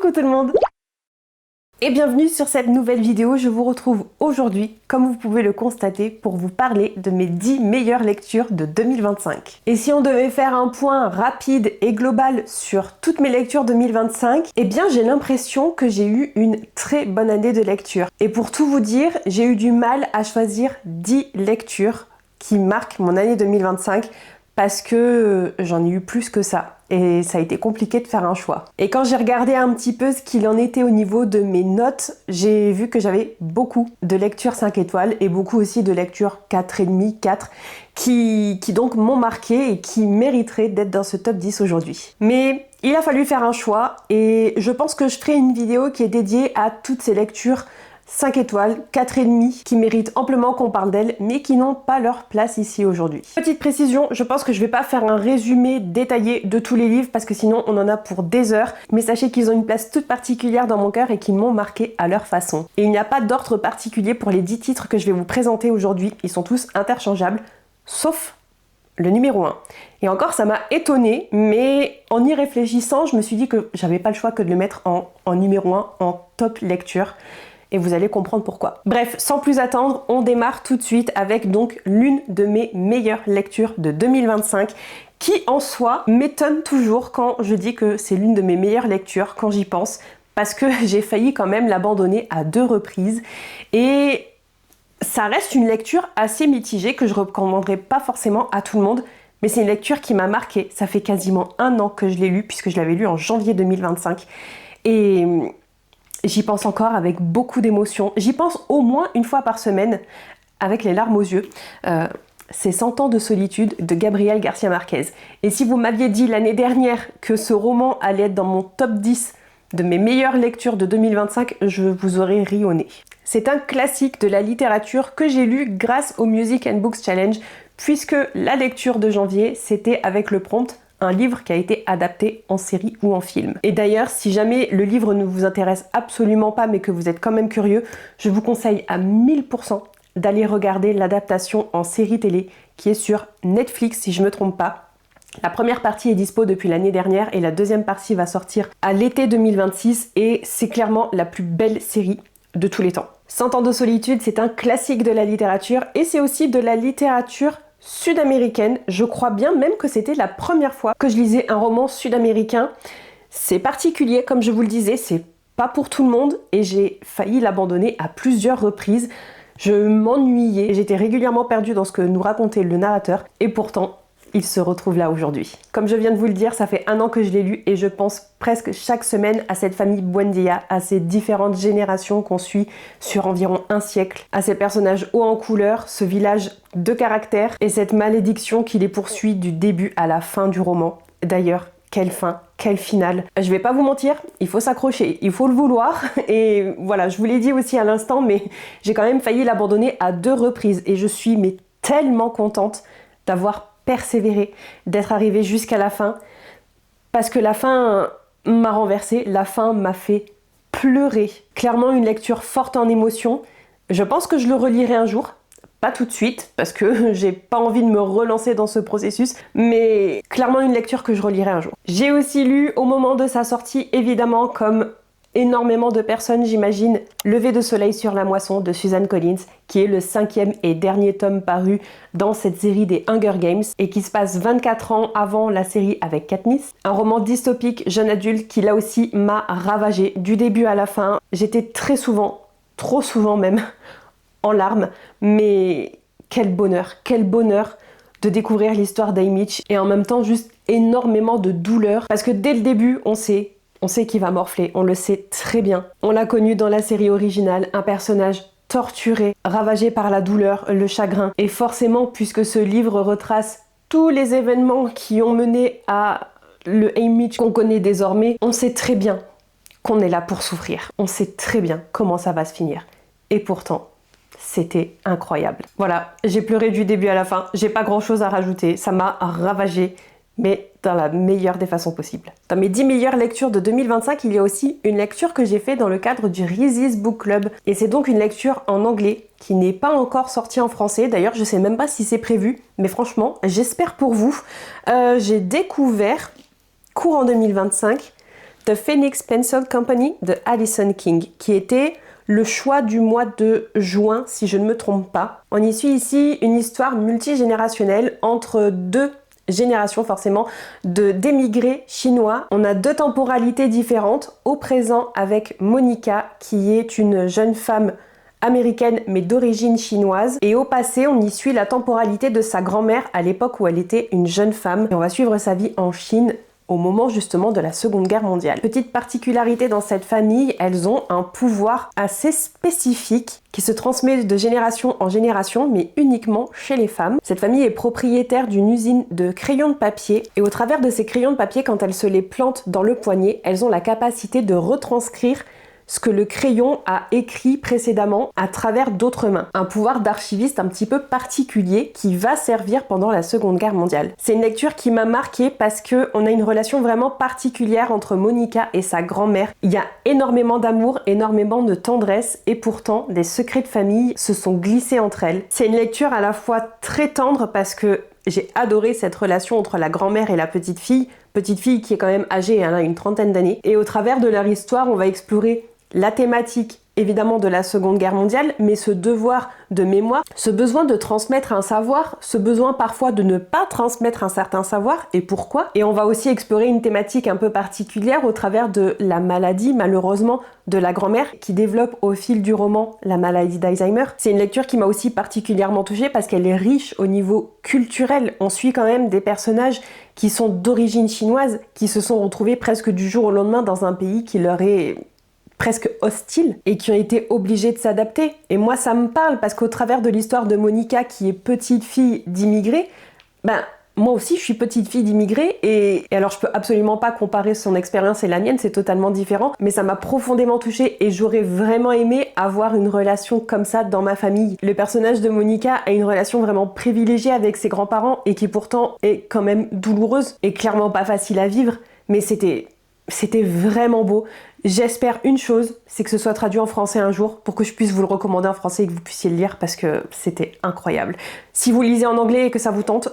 Coucou tout le monde et bienvenue sur cette nouvelle vidéo. Je vous retrouve aujourd'hui, comme vous pouvez le constater, pour vous parler de mes 10 meilleures lectures de 2025. Et si on devait faire un point rapide et global sur toutes mes lectures 2025, eh bien j'ai l'impression que j'ai eu une très bonne année de lecture. Et pour tout vous dire, j'ai eu du mal à choisir 10 lectures qui marquent mon année 2025 parce que j'en ai eu plus que ça. Et ça a été compliqué de faire un choix. Et quand j'ai regardé un petit peu ce qu'il en était au niveau de mes notes, j'ai vu que j'avais beaucoup de lectures 5 étoiles et beaucoup aussi de lectures 4,5, 4 qui donc m'ont marqué et qui mériteraient d'être dans ce top 10 aujourd'hui. Mais il a fallu faire un choix et je pense que je ferai une vidéo qui est dédiée à toutes ces lectures 5 étoiles, 4,5 qui méritent amplement qu'on parle d'elles mais qui n'ont pas leur place ici aujourd'hui. Petite précision, je pense que je vais pas faire un résumé détaillé de tous les livres parce que sinon on en a pour des heures, mais sachez qu'ils ont une place toute particulière dans mon cœur et qu'ils m'ont marqué à leur façon. Et il n'y a pas d'ordre particulier pour les 10 titres que je vais vous présenter aujourd'hui, ils sont tous interchangeables, sauf le numéro 1. Et encore ça m'a étonnée, mais en y réfléchissant, je me suis dit que j'avais pas le choix que de le mettre en numéro 1, en top lecture. Et vous allez comprendre pourquoi. Bref, sans plus attendre, on démarre tout de suite avec donc l'une de mes meilleures lectures de 2025 qui en soi m'étonne toujours quand je dis que c'est l'une de mes meilleures lectures quand j'y pense parce que j'ai failli quand même l'abandonner à 2 reprises et ça reste une lecture assez mitigée que je ne recommanderais pas forcément à tout le monde, mais c'est une lecture qui m'a marquée. Ça fait quasiment 1 an que je l'ai lu puisque je l'avais lu en janvier 2025 et j'y pense encore avec beaucoup d'émotion. J'y pense au moins une fois par semaine avec les larmes aux yeux. C'est 100 ans de solitude de Gabriel García Márquez. Et si vous m'aviez dit l'année dernière que ce roman allait être dans mon top 10 de mes meilleures lectures de 2025, je vous aurais ri au nez. C'est un classique de la littérature que j'ai lu grâce au Music and Books Challenge puisque la lecture de janvier, c'était avec le prompt un livre qui a été adapté en série ou en film. Et d'ailleurs, si jamais le livre ne vous intéresse absolument pas mais que vous êtes quand même curieux, je vous conseille à 1000% d'aller regarder l'adaptation en série télé qui est sur Netflix si je me trompe pas. La première partie est dispo depuis l'année dernière et la deuxième partie va sortir à l'été 2026 et c'est clairement la plus belle série de tous les temps. 100 ans de solitude, c'est un classique de la littérature et c'est aussi de la littérature sud-américaine. Je crois bien même que c'était la première fois que je lisais un roman sud-américain. C'est particulier, comme je vous le disais, c'est pas pour tout le monde et j'ai failli l'abandonner à plusieurs reprises. Je m'ennuyais, j'étais régulièrement perdue dans ce que nous racontait le narrateur et pourtant il se retrouve là aujourd'hui. Comme je viens de vous le dire, ça fait 1 an que je l'ai lu et je pense presque chaque semaine à cette famille Buendia, à ces différentes générations qu'on suit sur environ 1 siècle, à ces personnages hauts en couleur, ce village de caractère et cette malédiction qui les poursuit du début à la fin du roman. D'ailleurs, quelle fin, quel final. Je vais pas vous mentir, il faut s'accrocher, il faut le vouloir et voilà, je vous l'ai dit aussi à l'instant, mais j'ai quand même failli l'abandonner à 2 reprises et je suis mais tellement contente d'avoir persévérer, d'être arrivée jusqu'à la fin, parce que la fin m'a renversée, la fin m'a fait pleurer. Clairement une lecture forte en émotion. Je pense que je le relirai un jour, pas tout de suite, parce que j'ai pas envie de me relancer dans ce processus, mais clairement une lecture que je relirai un jour. J'ai aussi lu au moment de sa sortie, évidemment, comme énormément de personnes, j'imagine, Lever de soleil sur la moisson de Suzanne Collins, qui est le 5e et dernier tome paru dans cette série des Hunger Games et qui se passe 24 ans avant la série avec Katniss. Un roman dystopique jeune adulte qui là aussi m'a ravagée du début à la fin. J'étais très souvent, trop souvent même, en larmes, mais quel bonheur de découvrir l'histoire d'Haymitch et en même temps juste énormément de douleur parce que dès le début on sait qu'il va morfler, on le sait très bien. On l'a connu dans la série originale, un personnage torturé, ravagé par la douleur, le chagrin. Et forcément, puisque ce livre retrace tous les événements qui ont mené à le Haymitch qu'on connaît désormais, on sait très bien qu'on est là pour souffrir. On sait très bien comment ça va se finir. Et pourtant, c'était incroyable. Voilà, j'ai pleuré du début à la fin, j'ai pas grand chose à rajouter, ça m'a ravagée, mais dans la meilleure des façons possibles. Dans mes 10 meilleures lectures de 2025, il y a aussi une lecture que j'ai faite dans le cadre du Reese's Book Club. Et c'est donc une lecture en anglais qui n'est pas encore sortie en français. D'ailleurs, je sais même pas si c'est prévu, mais franchement, j'espère pour vous. J'ai découvert, courant 2025, The Phoenix Pencil Company de Alison King, qui était le choix du mois de juin, si je ne me trompe pas. On y suit ici une histoire multigénérationnelle entre deux générations forcément d'émigrés chinois. On a deux temporalités différentes. Au présent avec Monica, qui est une jeune femme américaine mais d'origine chinoise, et au passé on y suit la temporalité de sa grand-mère à l'époque où elle était une jeune femme, et on va suivre sa vie en Chine au moment justement de la Seconde Guerre mondiale. Petite particularité dans cette famille, elles ont un pouvoir assez spécifique qui se transmet de génération en génération, mais uniquement chez les femmes. Cette famille est propriétaire d'une usine de crayons de papier, et au travers de ces crayons de papier, quand elles se les plantent dans le poignet, elles ont la capacité de retranscrire ce que le crayon a écrit précédemment à travers d'autres mains. Un pouvoir d'archiviste un petit peu particulier qui va servir pendant la Seconde Guerre mondiale. C'est une lecture qui m'a marquée parce qu'on a une relation vraiment particulière entre Monica et sa grand-mère. Il y a énormément d'amour, énormément de tendresse, et pourtant des secrets de famille se sont glissés entre elles. C'est une lecture à la fois très tendre parce que j'ai adoré cette relation entre la grand-mère et la petite fille qui est quand même âgée, elle a une trentaine d'années, et au travers de leur histoire, on va explorer la thématique évidemment de la Seconde Guerre mondiale, mais ce devoir de mémoire, ce besoin de transmettre un savoir, ce besoin parfois de ne pas transmettre un certain savoir, et pourquoi. Et on va aussi explorer une thématique un peu particulière au travers de la maladie, malheureusement, de la grand-mère, qui développe au fil du roman la maladie d'Alzheimer. C'est une lecture qui m'a aussi particulièrement touchée parce qu'elle est riche au niveau culturel. On suit quand même des personnages qui sont d'origine chinoise, qui se sont retrouvés presque du jour au lendemain dans un pays qui leur est presque hostiles et qui ont été obligés de s'adapter. Et moi ça me parle parce qu'au travers de l'histoire de Monica, qui est petite fille d'immigrés, moi aussi je suis petite fille d'immigrés, et alors je peux absolument pas comparer son expérience et la mienne, c'est totalement différent, mais ça m'a profondément touchée et j'aurais vraiment aimé avoir une relation comme ça dans ma famille. Le personnage de Monica a une relation vraiment privilégiée avec ses grands-parents et qui pourtant est quand même douloureuse et clairement pas facile à vivre, mais c'était vraiment beau. J'espère une chose, c'est que ce soit traduit en français un jour pour que je puisse vous le recommander en français et que vous puissiez le lire parce que c'était incroyable. Si vous lisez en anglais et que ça vous tente,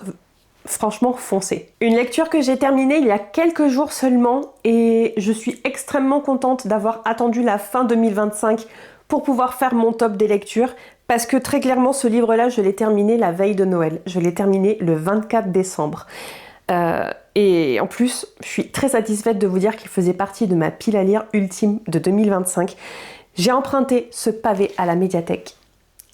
franchement, foncez. Une lecture que j'ai terminée il y a quelques jours seulement, et je suis extrêmement contente d'avoir attendu la fin 2025 pour pouvoir faire mon top des lectures, parce que très clairement ce livre-là, je l'ai terminé la veille de Noël. Je l'ai terminé le 24 décembre. Et en plus, je suis très satisfaite de vous dire qu'il faisait partie de ma pile à lire ultime de 2025. J'ai emprunté ce pavé à la médiathèque,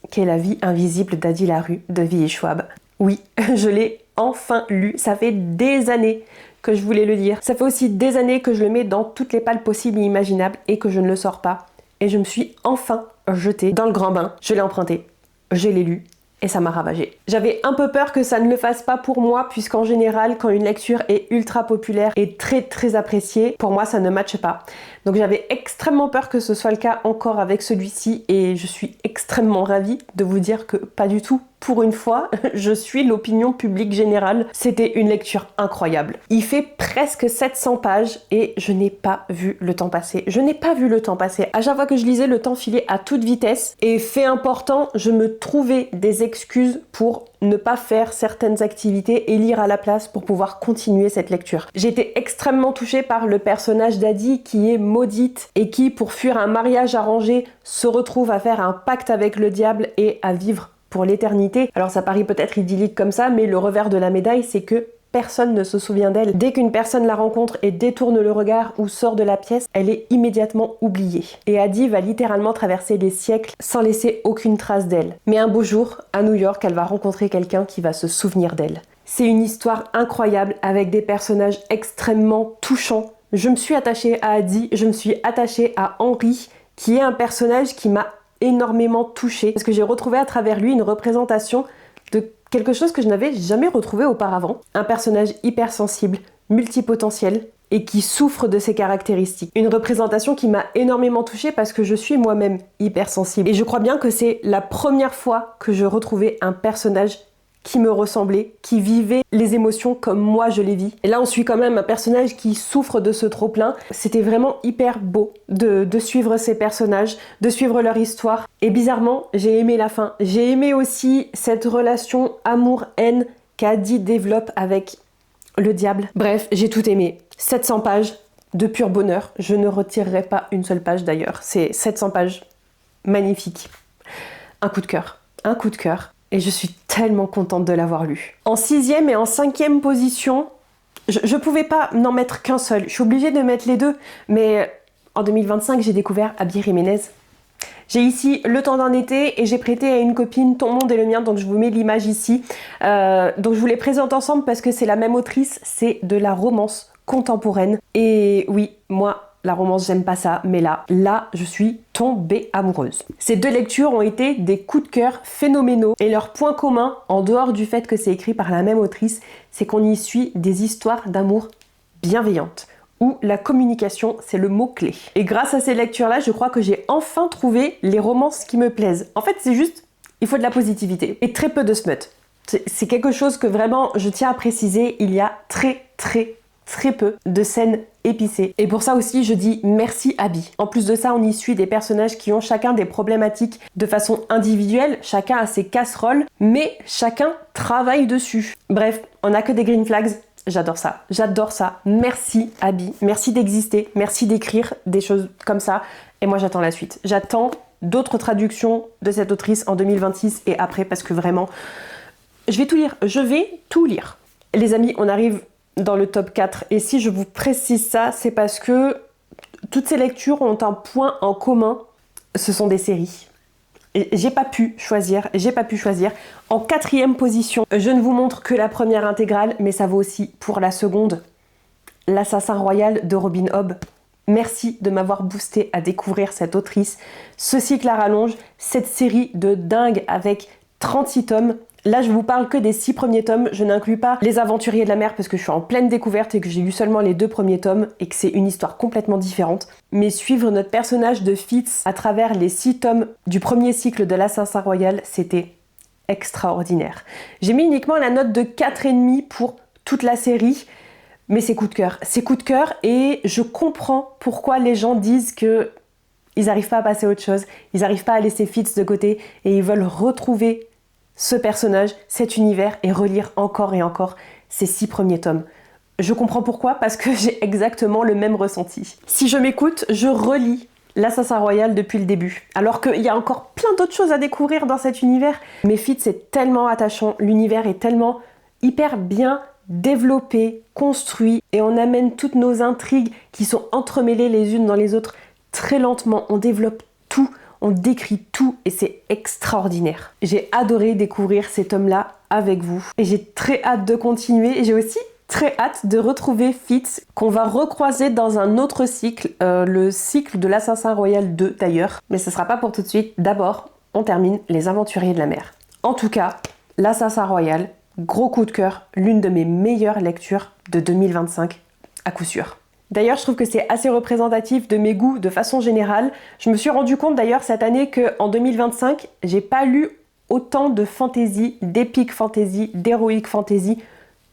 qui est La vie invisible d'Adi Larue de V.E. Schwab. Oui, je l'ai enfin lu. Ça fait des années que je voulais le lire. Ça fait aussi des années que je le mets dans toutes les palles possibles et imaginables et que je ne le sors pas. Et je me suis enfin jetée dans le grand bain. Je l'ai emprunté, je l'ai lu. Et ça m'a ravagée. J'avais un peu peur que ça ne le fasse pas pour moi, puisqu'en général, quand une lecture est ultra populaire et très très appréciée, pour moi ça ne matche pas. Donc j'avais extrêmement peur que ce soit le cas encore avec celui-ci, et je suis extrêmement ravie de vous dire que pas du tout. Pour une fois, je suis l'opinion publique générale. C'était une lecture incroyable. Il fait presque 700 pages et je n'ai pas vu le temps passer. Je n'ai pas vu le temps passer. À chaque fois que je lisais, le temps filait à toute vitesse. Et fait important, je me trouvais des excuses pour ne pas faire certaines activités et lire à la place pour pouvoir continuer cette lecture. J'étais extrêmement touchée par le personnage d'Adi qui est maudite et qui, pour fuir un mariage arrangé, se retrouve à faire un pacte avec le diable et à vivre pour l'éternité. Alors ça paraît peut-être idyllique comme ça, mais le revers de la médaille, c'est que personne ne se souvient d'elle. Dès qu'une personne la rencontre et détourne le regard ou sort de la pièce, elle est immédiatement oubliée. Et Adi va littéralement traverser les siècles sans laisser aucune trace d'elle. Mais un beau jour, à New York, elle va rencontrer quelqu'un qui va se souvenir d'elle. C'est une histoire incroyable avec des personnages extrêmement touchants. Je me suis attachée à Adi, je me suis attachée à Henry, qui est un personnage qui m'a énormément touchée, parce que j'ai retrouvé à travers lui une représentation de quelque chose que je n'avais jamais retrouvé auparavant. Un personnage hypersensible, multipotentiel, et qui souffre de ses caractéristiques. Une représentation qui m'a énormément touchée parce que je suis moi-même hypersensible. Et je crois bien que c'est la première fois que je retrouvais un personnage qui me ressemblait, qui vivait les émotions comme moi je les vis. Et là on suit quand même un personnage qui souffre de ce trop-plein. C'était vraiment hyper beau de suivre ces personnages, de suivre leur histoire. Et bizarrement, j'ai aimé la fin. J'ai aimé aussi cette relation amour-haine qu'Adi développe avec le diable. Bref, j'ai tout aimé. 700 pages, de pur bonheur. Je ne retirerai pas une seule page d'ailleurs. C'est 700 pages. Magnifique. Un coup de cœur. Un coup de cœur. Et je suis tellement contente de l'avoir lu. En 6e et en 5e position, je pouvais pas n'en mettre qu'un seul. Je suis obligée de mettre les deux. Mais en 2025, j'ai découvert Abby Jiménez. J'ai ici Le temps d'un été et j'ai prêté à une copine Ton monde et le mien, donc je vous mets l'image ici. Donc je vous les présente ensemble parce que c'est la même autrice, c'est de la romance contemporaine. Et oui, moi, la romance, j'aime pas ça, mais là, je suis tombée amoureuse. Ces deux lectures ont été des coups de cœur phénoménaux et leur point commun, en dehors du fait que c'est écrit par la même autrice, c'est qu'on y suit des histoires d'amour bienveillantes, où la communication, c'est le mot-clé. Et grâce à ces lectures-là, je crois que j'ai enfin trouvé les romances qui me plaisent. En fait, c'est juste, il faut de la positivité et très peu de smut. C'est quelque chose que vraiment, je tiens à préciser, il y a très peu de scènes épicées. Et pour ça aussi, je dis merci Abby. En plus de ça, on y suit des personnages qui ont chacun des problématiques de façon individuelle, chacun a ses casseroles, mais chacun travaille dessus. Bref, on n'a que des green flags. J'adore ça, j'adore ça. Merci Abby, merci d'exister, merci d'écrire des choses comme ça. Et moi j'attends la suite. J'attends d'autres traductions de cette autrice en 2026 et après parce que vraiment, je vais tout lire, je vais tout lire. Les amis, on arrive dans le top 4 et si je vous précise ça, c'est parce que toutes ces lectures ont un point en commun, ce sont des séries. J'ai pas pu choisir. En 4e position, je ne vous montre que la première intégrale, mais ça vaut aussi pour la seconde. L'Assassin Royal de Robin Hobb. Merci de m'avoir boosté à découvrir cette autrice. Ce cycle à rallonge, cette série de dingue avec 36 tomes. Là, je vous parle que des 6 premiers tomes. Je n'inclus pas Les Aventuriers de la Mer parce que je suis en pleine découverte et que j'ai lu seulement les 2 premiers tomes et que c'est une histoire complètement différente. Mais suivre notre personnage de Fitz à travers les 6 tomes du premier cycle de l'Assassin Royal, c'était extraordinaire. J'ai mis uniquement la note de 4,5 pour toute la série, mais c'est coup de cœur. C'est coup de cœur et je comprends pourquoi les gens disent que ils n'arrivent pas à passer à autre chose, ils n'arrivent pas à laisser Fitz de côté et ils veulent retrouver ce personnage, cet univers et relire encore et encore ces 6 premiers tomes. Je comprends pourquoi, parce que j'ai exactement le même ressenti. Si je m'écoute, je relis l'Assassin Royal depuis le début, alors qu'il y a encore plein d'autres choses à découvrir dans cet univers. Mais Fitz est tellement attachant, l'univers est tellement hyper bien développé, construit, et on amène toutes nos intrigues qui sont entremêlées les unes dans les autres très lentement, on développe tout. On décrit tout et c'est extraordinaire. J'ai adoré découvrir ces tomes-là avec vous et j'ai très hâte de continuer et j'ai aussi très hâte de retrouver Fitz qu'on va recroiser dans un autre cycle, le cycle de l'Assassin Royal 2 d'ailleurs, mais ce sera pas pour tout de suite. D'abord, on termine Les Aventuriers de la Mer. En tout cas, l'Assassin Royal, gros coup de cœur, l'une de mes meilleures lectures de 2025 à coup sûr. D'ailleurs, je trouve que c'est assez représentatif de mes goûts de façon générale. Je me suis rendu compte d'ailleurs cette année qu'en 2025, j'ai pas lu autant de fantasy, d'épique fantasy, d'héroïque fantasy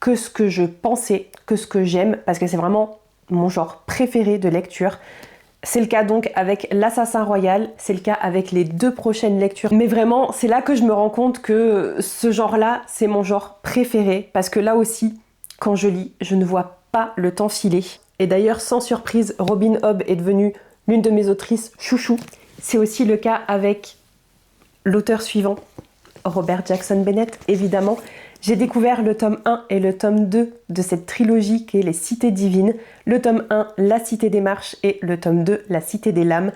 que ce que je pensais, que ce que j'aime, parce que c'est vraiment mon genre préféré de lecture. C'est le cas donc avec l'Assassin Royal, c'est le cas avec les 2 prochaines lectures. Mais vraiment, c'est là que je me rends compte que ce genre-là, c'est mon genre préféré, parce que là aussi, quand je lis, je ne vois pas le temps filer. Et d'ailleurs, sans surprise, Robin Hobb est devenue l'une de mes autrices chouchou. C'est aussi le cas avec l'auteur suivant, Robert Jackson Bennett, évidemment. J'ai découvert le tome 1 et le tome 2 de cette trilogie qui est Les Cités Divines. Le tome 1, La Cité des Marches, et le tome 2, La Cité des Lames,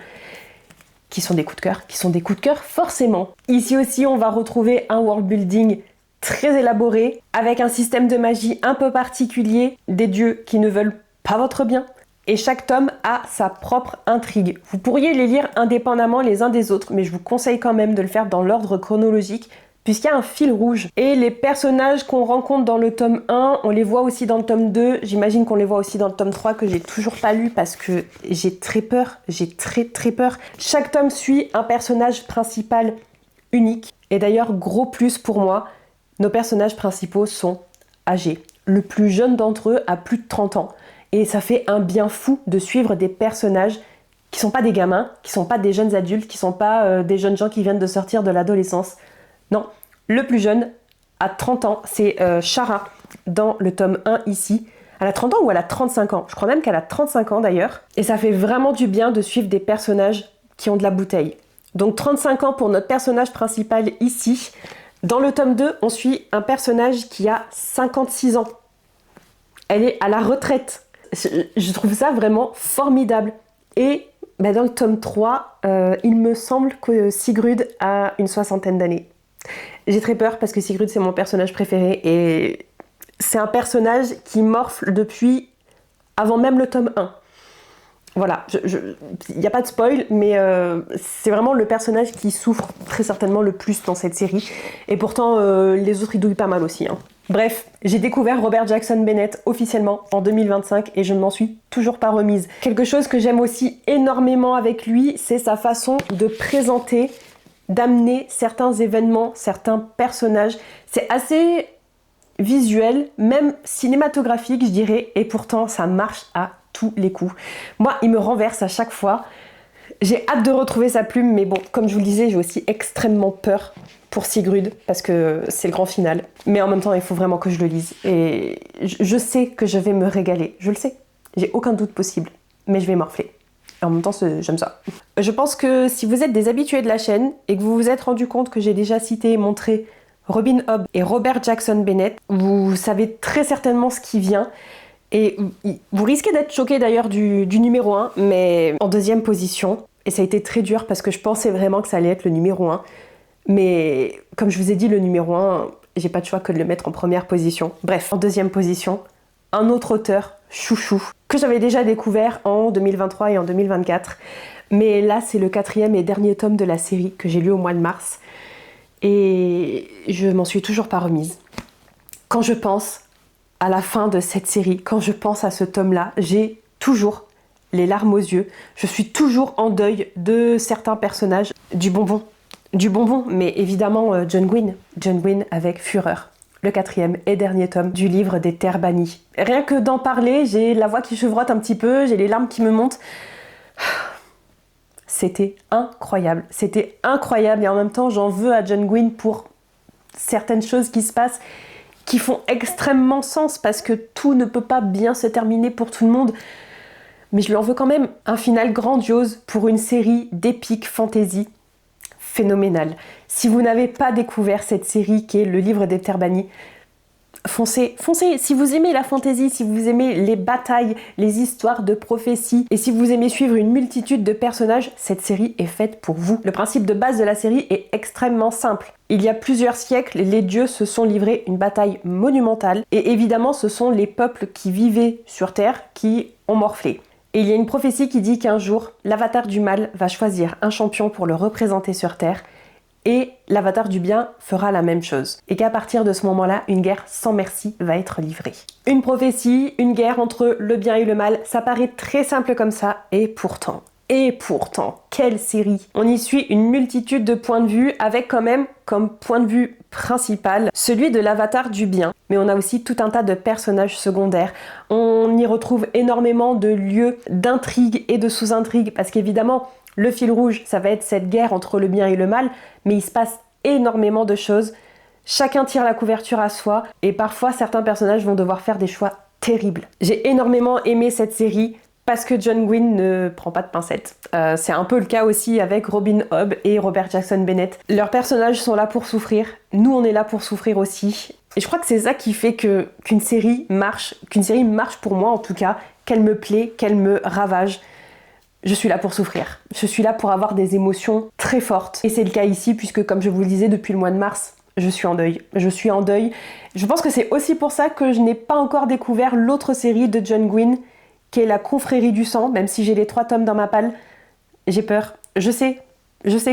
qui sont des coups de cœur forcément. Ici aussi, on va retrouver un world building très élaboré, avec un système de magie un peu particulier, des dieux qui ne veulent pas votre bien. Et chaque tome a sa propre intrigue. Vous pourriez les lire indépendamment les uns des autres, mais je vous conseille quand même de le faire dans l'ordre chronologique, puisqu'il y a un fil rouge. Et les personnages qu'on rencontre dans le tome 1, on les voit aussi dans le tome 2, j'imagine qu'on les voit aussi dans le tome 3, que j'ai toujours pas lu parce que j'ai très peur, j'ai très peur. Chaque tome suit un personnage principal unique. Et d'ailleurs, gros plus pour moi, nos personnages principaux sont âgés. Le plus jeune d'entre eux a plus de 30 ans. Et ça fait un bien fou de suivre des personnages qui sont pas des gamins, qui sont pas des jeunes adultes, qui sont pas des jeunes gens qui viennent de sortir de l'adolescence. Non, le plus jeune a 30 ans, c'est Shara dans le tome 1 ici, Elle a 30 ans ou elle a 35 ans? Je crois même qu'elle a 35 ans d'ailleurs. Et ça fait vraiment du bien de suivre des personnages qui ont de la bouteille. Donc 35 ans pour notre personnage principal ici. Dans le tome 2, on suit un personnage qui a 56 ans. Elle est à la retraite. Je trouve ça vraiment formidable. Et dans le tome 3, il me semble que Sigrid a une 60aine d'années. J'ai très peur parce que Sigrid, c'est mon personnage préféré et c'est un personnage qui morfle depuis avant même le tome 1. Voilà, il n'y a pas de spoil, mais c'est vraiment le personnage qui souffre très certainement le plus dans cette série. Et pourtant, les autres, ils douillent pas mal aussi. Hein. Bref, j'ai découvert Robert Jackson Bennett officiellement en 2025 et je ne m'en suis toujours pas remise. Quelque chose que j'aime aussi énormément avec lui, c'est sa façon de présenter, d'amener certains événements, certains personnages. C'est assez visuel, même cinématographique, je dirais, et pourtant ça marche à tous les coups. Moi, il me renverse à chaque fois. J'ai hâte de retrouver sa plume, mais bon, comme je vous le disais, j'ai aussi extrêmement peur pour Sigrid, parce que c'est le grand final. Mais en même temps, il faut vraiment que je le lise. Et je sais que je vais me régaler, je le sais. J'ai aucun doute possible, mais je vais morfler. Et en même temps, j'aime ça. Je pense que si vous êtes des habitués de la chaîne, et que vous vous êtes rendu compte que j'ai déjà cité et montré Robin Hobb et Robert Jackson Bennett, vous savez très certainement ce qui vient. Et vous risquez d'être choqué d'ailleurs du numéro 1, mais en deuxième position. Et ça a été très dur parce que je pensais vraiment que ça allait être le numéro 1. Mais comme je vous ai dit, le numéro 1, j'ai pas de choix que de le mettre en première position. Bref, en deuxième position, un autre auteur, chouchou, que j'avais déjà découvert en 2023 et en 2024. Mais là, c'est le 4e et dernier tome de la série que j'ai lu au mois de mars. Et je m'en suis toujours pas remise. Quand je pense à la fin de cette série, quand je pense à ce tome-là, j'ai toujours les larmes aux yeux. Je suis toujours en deuil de certains personnages. Du bonbon, mais évidemment John Gwyn avec Fureur, le 4e et dernier tome du livre des Terres Bannies. Rien que d'en parler, j'ai la voix qui chevrotte un petit peu, j'ai les larmes qui me montent. C'était incroyable et en même temps j'en veux à John Gwyn pour certaines choses qui se passent qui font extrêmement sens parce que tout ne peut pas bien se terminer pour tout le monde. Mais je lui en veux quand même un final grandiose pour une série d'épique fantasy phénoménale. Si vous n'avez pas découvert cette série qui est le livre des Terres Bannies, foncez. Si vous aimez la fantasy, si vous aimez les batailles, les histoires de prophéties, et si vous aimez suivre une multitude de personnages, cette série est faite pour vous. Le principe de base de la série est extrêmement simple. Il y a plusieurs siècles, les dieux se sont livrés une bataille monumentale, et évidemment ce sont les peuples qui vivaient sur Terre qui ont morflé. Et il y a une prophétie qui dit qu'un jour, l'avatar du mal va choisir un champion pour le représenter sur Terre, et l'avatar du bien fera la même chose. Et qu'à partir de ce moment-là, une guerre sans merci va être livrée. Une prophétie, une guerre entre le bien et le mal, ça paraît très simple comme ça, et pourtant, quelle série! On y suit une multitude de points de vue, avec quand même comme point de vue principal celui de l'avatar du bien. Mais on a aussi tout un tas de personnages secondaires. On y retrouve énormément de lieux d'intrigues et de sous-intrigues, parce qu'évidemment, le fil rouge, ça va être cette guerre entre le bien et le mal, mais il se passe énormément de choses. Chacun tire la couverture à soi, et parfois certains personnages vont devoir faire des choix terribles. J'ai énormément aimé cette série, parce que John Gwyn ne prend pas de pincettes. C'est un peu le cas aussi avec Robin Hobb et Robert Jackson Bennett. Leurs personnages sont là pour souffrir, nous on est là pour souffrir aussi. Et je crois que c'est ça qui fait qu'une série marche pour moi en tout cas, qu'elle me plaît, qu'elle me ravage. Je suis là pour souffrir. Je suis là pour avoir des émotions très fortes. Et c'est le cas ici, puisque comme je vous le disais, depuis le mois de mars, je suis en deuil. Je pense que c'est aussi pour ça que je n'ai pas encore découvert l'autre série de John Gwyn, qui est La Confrérie du Sang, même si j'ai les 3 tomes dans ma palle. J'ai peur. Je sais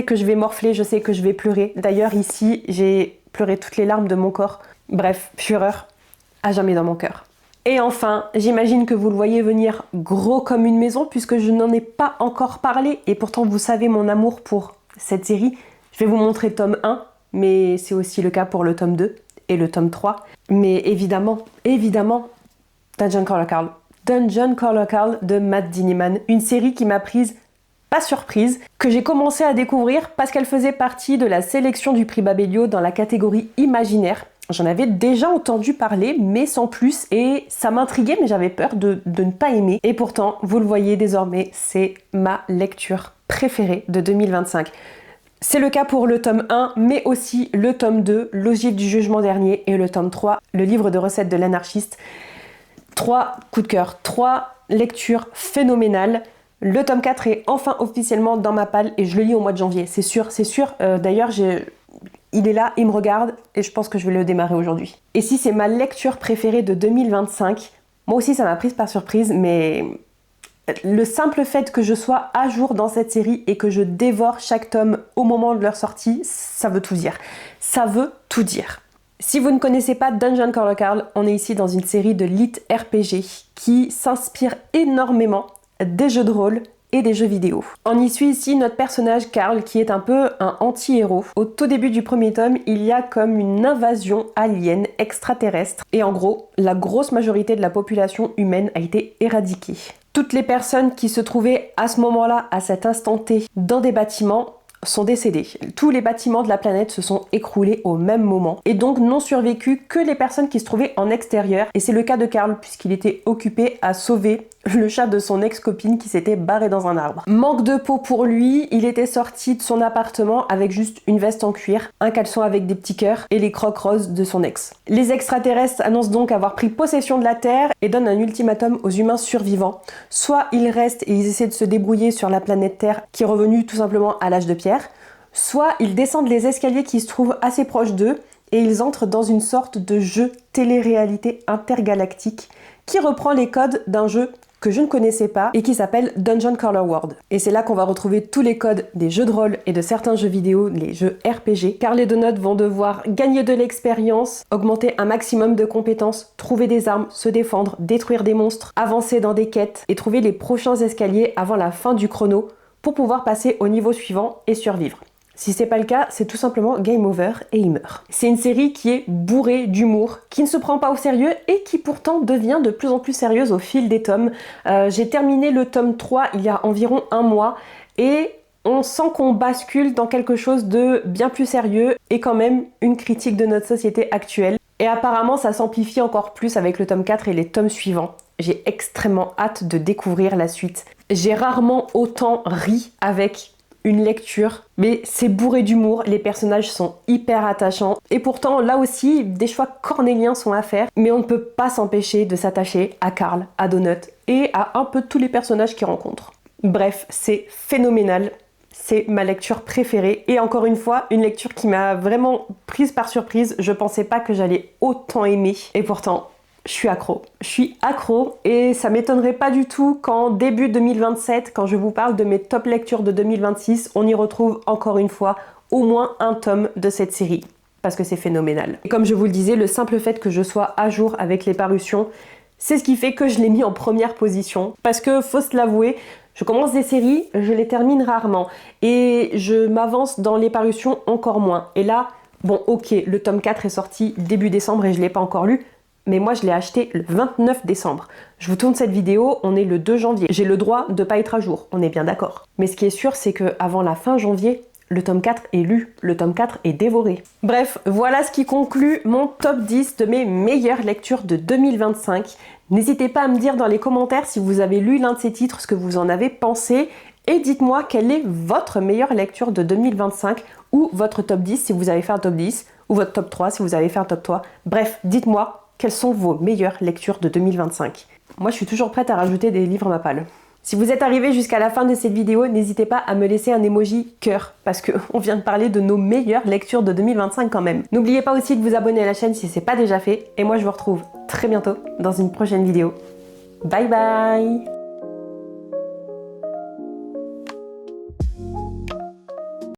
que je vais morfler, je sais que je vais pleurer. D'ailleurs, ici, j'ai pleuré toutes les larmes de mon corps. Bref, Fureur, à jamais dans mon cœur. Et enfin, j'imagine que vous le voyez venir gros comme une maison, puisque je n'en ai pas encore parlé, et pourtant vous savez mon amour pour cette série. Je vais vous montrer le tome 1, mais c'est aussi le cas pour le tome 2 et le tome 3. Mais évidemment, Dungeon Crawler Carl de Matt Dinniman, une série qui m'a prise pas surprise, que j'ai commencé à découvrir parce qu'elle faisait partie de la sélection du prix Babelio dans la catégorie imaginaire. J'en avais déjà entendu parler, mais sans plus, et ça m'intriguait, mais j'avais peur de ne pas aimer. Et pourtant, vous le voyez désormais, c'est ma lecture préférée de 2025. C'est le cas pour le tome 1, mais aussi le tome 2, L'ogive du jugement dernier, et le tome 3, le livre de recettes de l'anarchiste. 3 coups de cœur, 3 lectures phénoménales. Le tome 4 est enfin officiellement dans ma palle et je le lis au mois de janvier, c'est sûr. D'ailleurs, il est là, il me regarde et je pense que je vais le démarrer aujourd'hui. Et si c'est ma lecture préférée de 2025, moi aussi ça m'a prise par surprise, mais le simple fait que je sois à jour dans cette série et que je dévore chaque tome au moment de leur sortie, ça veut tout dire. Ça veut tout dire. Si vous ne connaissez pas Dungeon Crawler Carl, on est ici dans une série de lit RPG qui s'inspire énormément des jeux de rôle et des jeux vidéo. On y suit ici notre personnage Carl qui est un peu un anti-héros. Au tout début du premier tome, il y a comme une invasion alien extraterrestre et en gros, la grosse majorité de la population humaine a été éradiquée. Toutes les personnes qui se trouvaient à ce moment-là, à cet instant T, dans des bâtiments, sont décédés. Tous les bâtiments de la planète se sont écroulés au même moment et donc n'ont survécu que les personnes qui se trouvaient en extérieur et c'est le cas de Carl puisqu'il était occupé à sauver le chat de son ex-copine qui s'était barré dans un arbre. Manque de peau pour lui, il était sorti de son appartement avec juste une veste en cuir, un caleçon avec des petits cœurs et les crocs roses de son ex. Les extraterrestres annoncent donc avoir pris possession de la Terre et donnent un ultimatum aux humains survivants. Soit ils restent et ils essaient de se débrouiller sur la planète Terre qui est revenue tout simplement à l'âge de pierre, soit ils descendent les escaliers qui se trouvent assez proches d'eux et ils entrent dans une sorte de jeu télé-réalité intergalactique qui reprend les codes d'un jeu que je ne connaissais pas et qui s'appelle Dungeon Crawler World. Et c'est là qu'on va retrouver tous les codes des jeux de rôle et de certains jeux vidéo, les jeux RPG, car les donuts vont devoir gagner de l'expérience, augmenter un maximum de compétences, trouver des armes, se défendre, détruire des monstres, avancer dans des quêtes et trouver les prochains escaliers avant la fin du chrono pour pouvoir passer au niveau suivant et survivre. Si c'est pas le cas, c'est tout simplement game over et il meurt. C'est une série qui est bourrée d'humour, qui ne se prend pas au sérieux et qui pourtant devient de plus en plus sérieuse au fil des tomes. J'ai terminé le tome 3 il y a environ un mois et on sent qu'on bascule dans quelque chose de bien plus sérieux et quand même une critique de notre société actuelle. Et apparemment ça s'amplifie encore plus avec le tome 4 et les tomes suivants. J'ai extrêmement hâte de découvrir la suite. J'ai rarement autant ri avec une lecture, mais c'est bourré d'humour, les personnages sont hyper attachants et pourtant là aussi des choix cornéliens sont à faire, mais on ne peut pas s'empêcher de s'attacher à Carl, à Donut et à un peu tous les personnages qu'il rencontre. Bref, c'est phénoménal, c'est ma lecture préférée et encore une fois, une lecture qui m'a vraiment prise par surprise, je pensais pas que j'allais autant aimer et pourtant je suis accro et ça m'étonnerait pas du tout qu'en début 2027, quand je vous parle de mes top lectures de 2026, on y retrouve encore une fois au moins un tome de cette série, parce que c'est phénoménal. Et comme je vous le disais, le simple fait que je sois à jour avec les parutions, c'est ce qui fait que je l'ai mis en première position, parce que faut se l'avouer, je commence des séries, je les termine rarement, et je m'avance dans les parutions encore moins. Et là, bon ok, le tome 4 est sorti début décembre et je l'ai pas encore lu, mais moi je l'ai acheté le 29 décembre. Je vous tourne cette vidéo, on est le 2 janvier. J'ai le droit de pas être à jour, on est bien d'accord. Mais ce qui est sûr, c'est qu'avant la fin janvier, le tome 4 est lu, le tome 4 est dévoré. Bref, voilà ce qui conclut mon top 10 de mes meilleures lectures de 2025. N'hésitez pas à me dire dans les commentaires si vous avez lu l'un de ces titres, ce que vous en avez pensé. Et dites-moi quelle est votre meilleure lecture de 2025 ou votre top 10 si vous avez fait un top 10, ou votre top 3 si vous avez fait un top 3. Bref, dites-moi quelles sont vos meilleures lectures de 2025. Moi, je suis toujours prête à rajouter des livres à ma palle. Si vous êtes arrivé jusqu'à la fin de cette vidéo, n'hésitez pas à me laisser un emoji cœur, parce qu'on vient de parler de nos meilleures lectures de 2025 quand même. N'oubliez pas aussi de vous abonner à la chaîne si c'est pas déjà fait, et moi je vous retrouve très bientôt dans une prochaine vidéo. Bye bye!